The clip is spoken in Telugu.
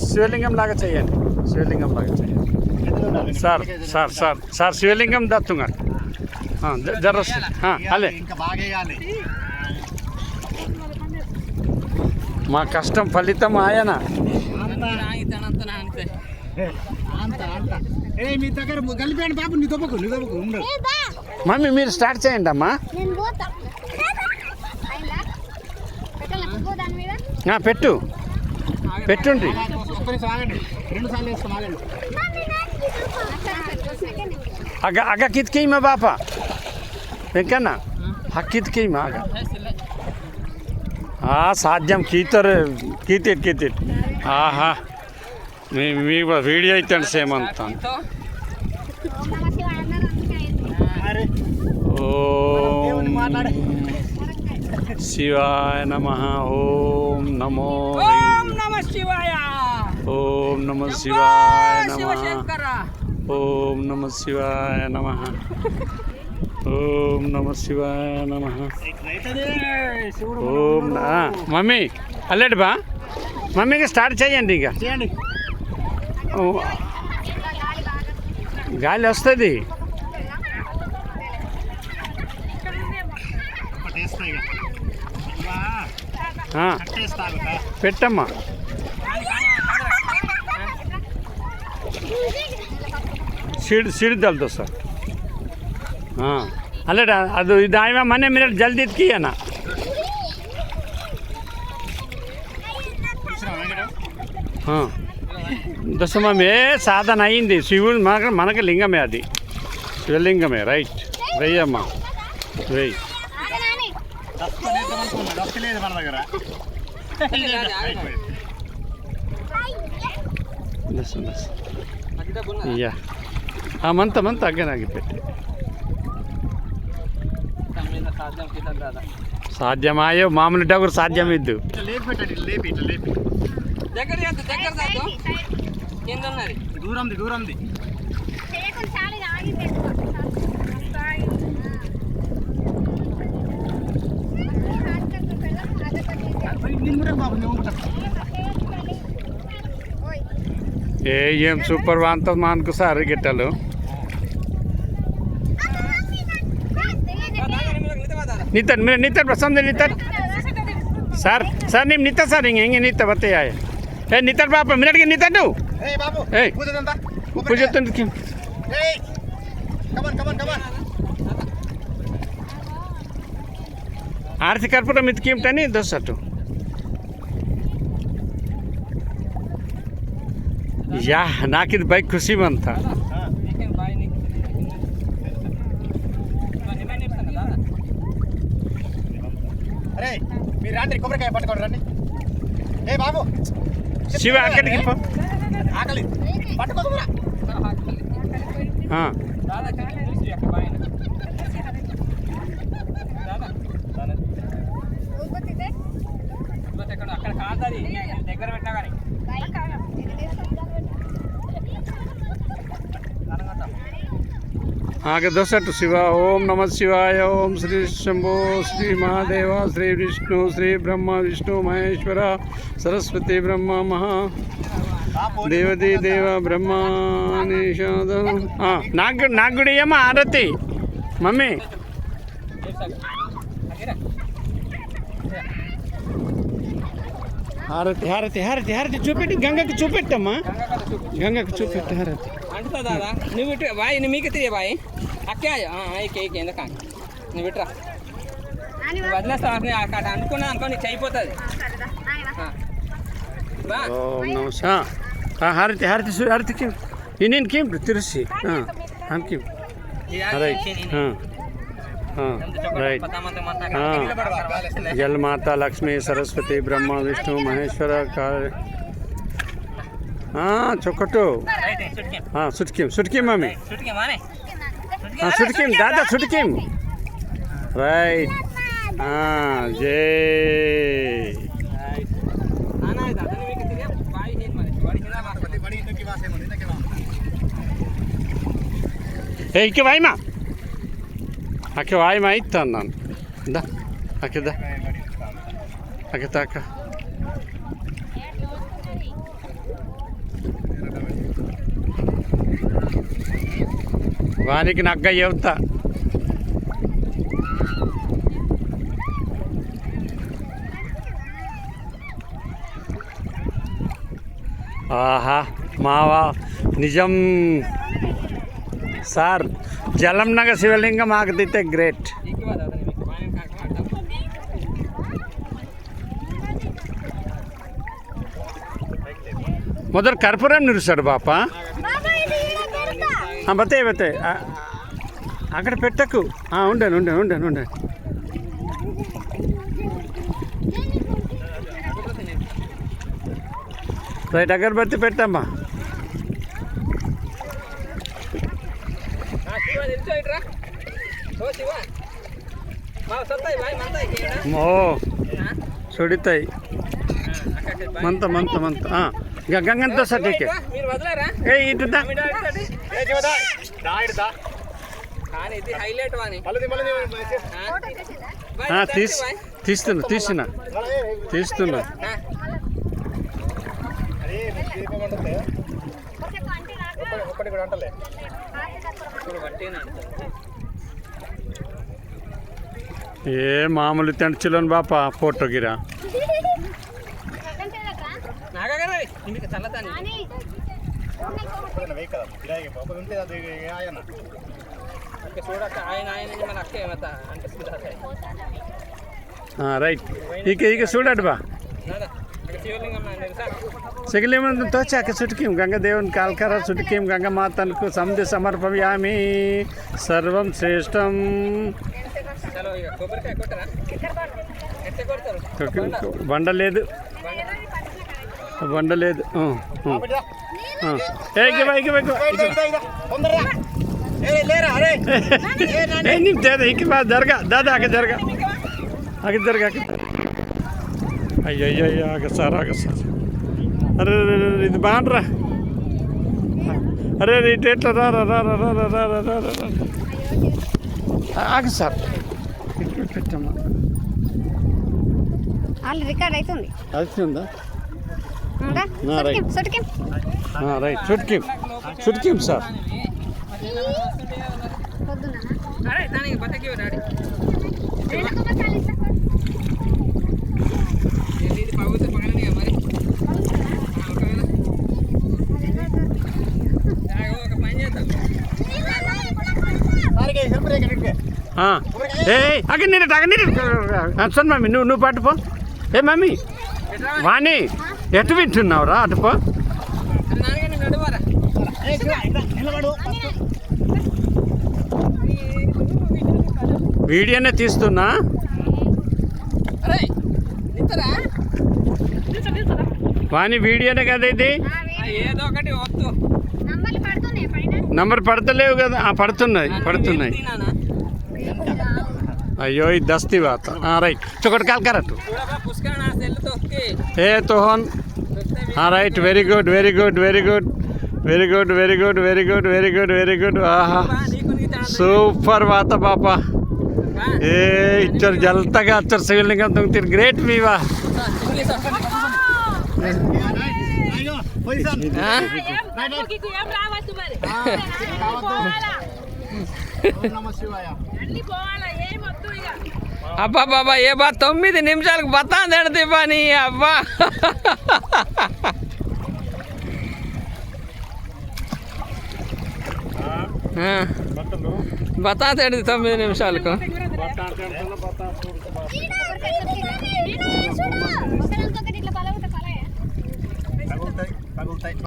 శివలింగం లాగా చేయండి, శివలింగం లాగా చేయండి సార్. సార్ సార్ సార్ శివలింగం దత్తుంగా జర అలే మా కష్టం ఫలితం ఆయన. మమ్మీ మీరు స్టార్ట్ చేయండి అమ్మా. పెట్టు పెట్టుండ్రి. అగ కిత్కేయమా బాప వెంకన్న కిత్కేయమా అగ సాధ్యం కీతరు కీతిట్ ఆహా మీ వీడియో అయితే సేమ్ అంతా. ఓం శివాయ నమః. ఓం నమో శివాయ. ఓం నమో శివాయ నమః. ఓం నమో శివాయ నమః. ఓం నమో శివాయ నమః. ఓం మమ్మీ అల్లెడు బా మమ్మీకి స్టార్ట్ చేయండి. ఇక గాలి వస్తుంది. పెట్టమ్మా. ಸಿಡಿದಲ್ದು ಸರ್. ಹಾಂ ಅಲ್ಲಡ ಅದು ಇದು ಆಯ್ವ ಮನೆ ಮಿನಿಟ್ ಜಲ್ದಿ ಇದ್ಕಿಯನ. దశమే సాధన అయింది. శివుడు మనకి లింగమే, అది శివలింగమే. రైట్ వెయ్యమ్మా వెయ్యి. మంత అగ్గనాగి పెట్టి సాధ్యమాయో మామూలు డగురు సాధ్యం ఇద్దు. దూరంది ఏం సూపర్ వాంత మానుకు సార్ గిట్టలు. ನಿಂತನ್ ನಿಂತನ್ ಸಮझे ನಿಂತನ್ ಸರ್ ಸರ್ ನಿಮ್ಮ ನಿಂತ ಸರ್ ಹಿಂಗೆ ನಿಂತ ಬತ್ತೆ ಏ ನಿಂತನ್ ಬಾಪ ಮಿನಟ್ಗೆ ನಿಂತನ್ನು ಏ ಪೂಜೆ ತಂದು ಆರತಿ ಕರ್ಪೂರ ಮಿತ್ಕಿಮ್ಟನಿ ದೋಸಟ್ಟು ಯಾ ನಾಕಿದ ಬೈಕ್ ಖುಷಿ ಬಂತ. రాత్రి కొబ్బరికాయ పట్టుకోండి రండి. ఏ బాబు శివ అక్కడికి ఆకలి పట్టుకోదురా. అక్కడ కాదని దగ్గర పెట్టా కానీ आगे दोसठ शिवा. ओम नमः शिवाय. ओम श्री शंभो श्री महादेव श्री विष्णु श्री ब्रह्मा विष्णु महेश्वर सरस्वती ब्रह्मा महा देवदी देव ब्रह्मा निषाद. नागुड़ियम्मा आरती मम्मी. హారతి హారతి హారతి హారతి చూపెట్టి గంగకి చూపెట్టమ్మా. గంగకి చూపెట్టి హారతి అంటుదా. నువ్వు ఇటు బాయ్ నువ్వు మీకు తెలియ బాయ్ అక్కే ఏకే ఎందుక నువ్వు ఇట్రా వదిలేస్తా అక్కడ అనుకున్నా అనుకో నీకు అయిపోతుంది. హారతి హారతి హారతికి నేను కేం తిరుసి అంకిం రైట్ రైట్. जल माता लक्ष्मी सरस्वती ब्रह्मा विष्णु महेश्वर चौकटो सुटकी मम्मी सुटकी दादा सुटकी राइट. जय ಏಕೆ ವಾಯ್ಮ ಆಕೆ ವಾಯ್ಮ ಇತ್ತು ನಾನು అక్కదా అక్క వానికి నగ్గ చెబుతా ఆహా మావా నిజం సార్ జలం నగర్ శివలింగం ఆకదైతే గ్రేట్ మొదలు కర్పూరం నిరుస్తాడు బాప బతే బతే అక్కడ పెట్టకు ఉండే రైట్ అగరబత్తి పెట్టమ్మా ఓ సుడితాయి మంత గంగంతో సర్టికే ఏ ఇటుదా తీస్తున్నా ఏ మామూలు తెంచులోని బాపా ఫోటోగిరా రైట్ ఇక చూడండి బా శివలింగం తోచాక చుటికీం గంగదేవుని కాల్కర చుటికీం గంగమాతకు సమితి సమర్పయామి సర్వం శ్రేష్టం బండలేదు జరగా దాదా జరగా అయ్యో ఆగ సార్ అరే ఇది బాగుండ్రా అరే ఇటు ఎట్లా రా ఆగ సార్ పెట్టమ్మా రికార్డ్ అవుతుందా రైట్ చుట్కీం సార్ అక్కడ సన్ మమ్మీ నువ్వు పట్టుపో ఏ మమ్మీ వాణి ఎటు వింటున్నావురా అటుపో వీడియోనే తీస్తున్నా వాణి వీడియోనే కదా ఇది నంబర్ పడతలేవు కదా పడుతున్నాయి అయ్యో ఇది దస్తీ వాత రైట్ చొకటి కాల్ కరెక్ట్ ఏ తోహన్ రైట్ వెరీ గుడ్ ఆహా సూపర్ వాత బాపా ఏ ఇచ్చర్ జల్తగా అచ్చర్ శివలింగం తుంగతిర్ గ్రేట్ వీవా అబ్బా బాబా ఏ బా 9 నిమిషాలకు బతా తిడది పని అబ్బా బతా తిడది 9 నిమిషాలకు